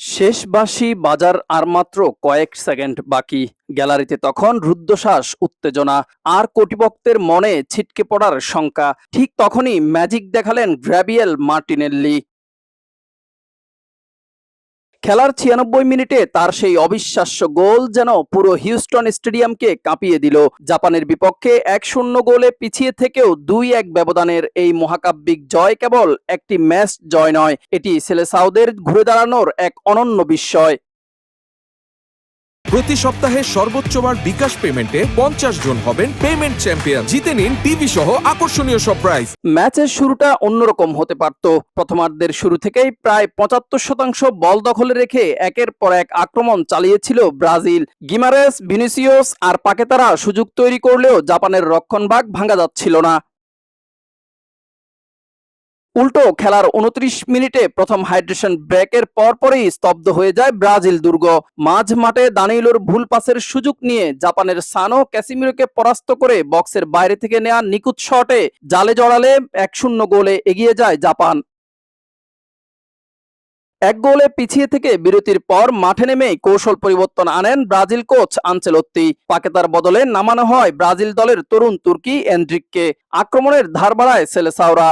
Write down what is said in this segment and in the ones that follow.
শেষ বাঁশি বাজার আর মাত্র কয়েক সেকেন্ড বাকি। গ্যালারিতে তখন রুদ্ধশ্বাস, উত্তেজনা আর কর্তৃপক্ষের মনে ছিটকে পড়ার শঙ্কা। ঠিক তখনই ম্যাজিক দেখালেন গ্যাব্রিয়েল মার্টিনেল্লি। খেলার ৯৬ মিনিটে তার সেই অবিশ্বাস্য গোল যেন পুরো হিউস্টন স্টেডিয়ামকে কাঁপিয়ে দিল। জাপানের বিপক্ষে ১-০ গোলে পিছিয়ে থেকেও ২-১ ব্যবধানের এই মহাকাব্যিক জয় কেবল একটি ম্যাচ জয় নয়, এটি সেলেসাওদের ঘুরে দাঁড়ানোর এক অনন্য বিস্ময়। প্রতি সপ্তাহে সর্বোচ্চবার বিকাশ পেমেন্টে ৫০ জন হবেন পেমেন্ট চ্যাম্পিয়ন। জিতে নিন টিভি সহ আকর্ষণীয় সব প্রাইজ। ম্যাচের শুরুটা অন্যরকম হতে পারত। প্রথমার্ধের শুরু থেকেই প্রায় ৭৫% বল দখলে রেখে একের পর এক আক্রমণ চালিয়েছিল ব্রাজিল। গিমারেস, ভিনিসিয়াস আর পাকেতারা সুযোগ তৈরি করলেও জাপানের রক্ষণভাগ ভাঙা যাচ্ছিল না। উল্টো খেলার ২৯ মিনিটে প্রথম হাইড্রেশন ব্রেকের পরপরই স্তব্ধ হয়ে যায় ব্রাজিল দুর্গ। মাঝ মাঠে দানিলোর ভুল পাসের সুযোগ নিয়ে জাপানের সানো ক্যাসিমিরোকে পরাস্ত করে বক্সের বাইরে থেকে নেওয়া নিখুঁত শটে জালে জড়ালে ১-০ গোলে এগিয়ে যায় জাপান। এক গোলে পিছিয়ে থেকে বিরতির পর মাঠে নেমেই কৌশল পরিবর্তন আনেন ব্রাজিল কোচ আনচেলত্তি। পাকেতার বদলে নামানো হয় ব্রাজিল দলের তরুণ তুর্কি এনড্রিককে। আক্রমণের ধার বাড়ায় সেলেসাওরা।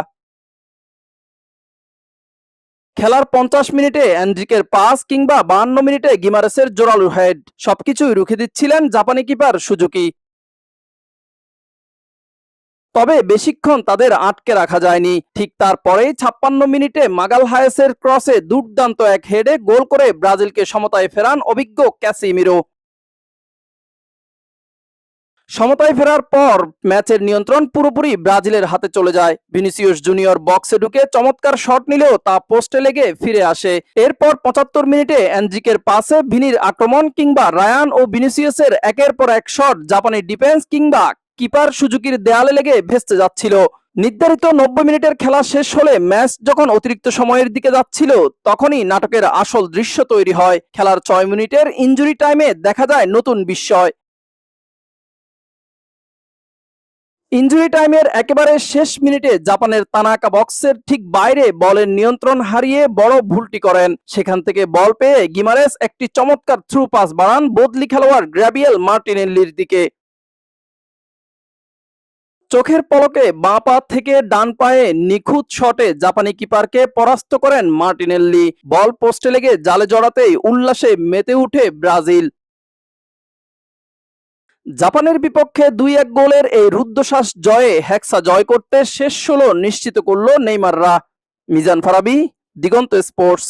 খেলার ৫০ মিনিটে এনরিকের পাস কিংবা ৫২ মিনিটে গিমারেসের জোরালো হেড সবকিছুই রুখে দিচ্ছিলেন জাপানি কিপার সুজুকি। তবে বেশিক্ষণ তাদের আটকে রাখা যায়নি। ঠিক তারপরেই ৫৬ মিনিটে মাগালহায়েসের ক্রসে দুর্দান্ত এক হেডে গোল করে ব্রাজিলকে সমতায় ফেরান অভিজ্ঞ ক্যাসিমিরো। সমতায় ফেরার পর ম্যাচের নিয়ন্ত্রণ পুরোপুরি ব্রাজিলের হাতে চলে যায়। ভিনিসিয়াস জুনিয়র বক্সে ঢুকে চমৎকার শট নিলেও তা পোস্টে লেগে ফিরে আসে। এরপর ৭৫ মিনিটে এনরিকের পাসে ভিনির আক্রমণ কিংবা রায়ান ও ভিনিসিয়াসের একের পর এক শট জাপানি ডিফেন্স কিংবা কিপার সুজুকির দেয়ালে লেগে ভেস্তে যাচ্ছিল। নির্ধারিত ৯০ মিনিটের খেলা শেষ হলে ম্যাচ যখন অতিরিক্ত সময়ের দিকে যাচ্ছিল, তখনই নাটকের আসল দৃশ্য তৈরি হয়। খেলার ৬ মিনিটের ইনজুরি টাইমে দেখা যায় নতুন বিস্ময়। ইনজুরি টাইমের একেবারে শেষ মিনিটে জাপানের তানাকা বক্সের ঠিক বাইরে বলের নিয়ন্ত্রণ হারিয়ে বড় ভুলটি করেন। সেখান থেকে বল পেয়ে গিমারেস একটি চমৎকার থ্রু পাস বাড়ান বদলি খেলোয়াড় গ্যাব্রিয়েল মার্টিনেল্লির দিকে। চোখের পলকে বাঁ পা থেকে ডান পায়ে নিখুঁত শটে জাপানি কিপারকে পরাস্ত করেন মার্টিনেল্লি। বল পোস্টে লেগে জালে জড়াতেই উল্লাসে মেতে উঠে ব্রাজিল। জাপানের বিপক্ষে ২-১ গোলের এই রুদ্ধশ্বাস জয়ে হেক্সা জয় করতে শেষ ১৬ নিশ্চিত করল নেইমাররা। মিজান ফারাবি, দিগন্ত স্পোর্টস।